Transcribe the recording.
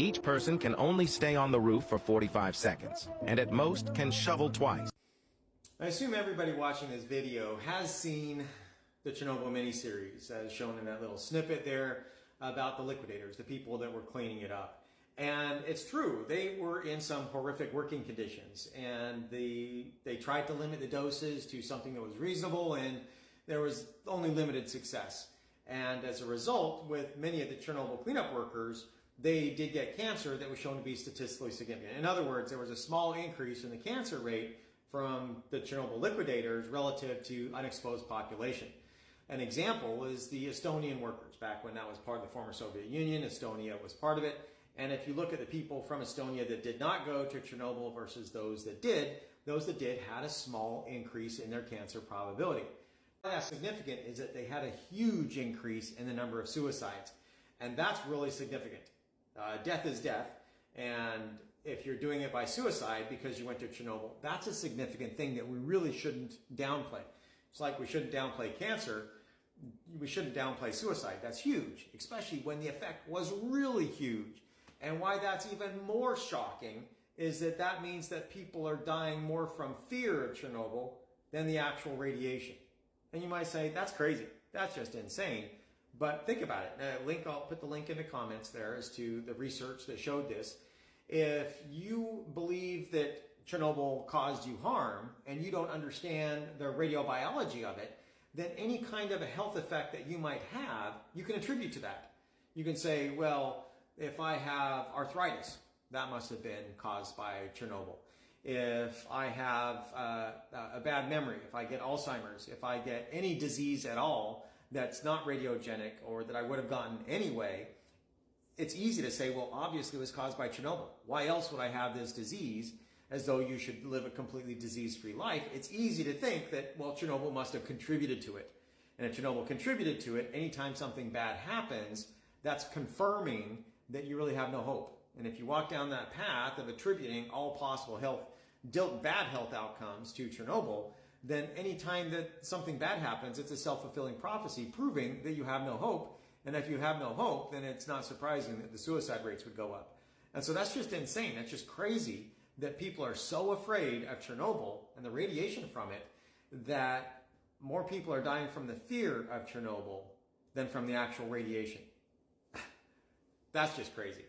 Each person can only stay on the roof for 45 seconds, and at most can shovel twice. I assume everybody watching this video has seen the Chernobyl miniseries as shown in that little snippet there about the liquidators, the people that were cleaning it up. And it's true, they were in some horrific working conditions, and they tried to limit the doses to something that was reasonable, and there was only limited success. And as a result, with many of the Chernobyl cleanup workers, they did get cancer that was shown to be statistically significant. In other words, there was a small increase in the cancer rate from the Chernobyl liquidators relative to unexposed population. An example is the Estonian workers. Back when that was part of the former Soviet Union, Estonia was part of it. And if you look at the people from Estonia that did not go to Chernobyl versus those that did had a small increase in their cancer probability. Why that's significant is that they had a huge increase in the number of suicides. And that's really significant. Death is death. And if you're doing it by suicide because you went to Chernobyl, that's a significant thing that we really shouldn't downplay. It's like we shouldn't downplay cancer. We shouldn't downplay suicide. That's huge, especially when the effect was really huge. And why that's even more shocking is that that means that people are dying more from fear of Chernobyl than the actual radiation. And you might say, that's crazy. That's just insane. But think about it. I'll put the link in the comments there as to the research that showed this. If you believe that Chernobyl caused you harm and you don't understand the radiobiology of it, then any kind of a health effect that you might have, you can attribute to that. You can say, well, if I have arthritis, that must have been caused by Chernobyl. If I have a bad memory, if I get Alzheimer's, if I get any disease at all that's not radiogenic or that I would have gotten anyway, it's easy to say, well, obviously it was caused by Chernobyl. Why else would I have this disease? As though you should live a completely disease-free life. It's easy to think that, well, Chernobyl must have contributed to it. And if Chernobyl contributed to it, anytime something bad happens, that's confirming that you really have no hope. And if you walk down that path of attributing all possible bad health outcomes to Chernobyl, then anytime that something bad happens, it's a self-fulfilling prophecy proving that you have no hope. And if you have no hope, then it's not surprising that the suicide rates would go up. And so that's just insane. That's just crazy that people are so afraid of Chernobyl and the radiation from it that more people are dying from the fear of Chernobyl than from the actual radiation. That's just crazy.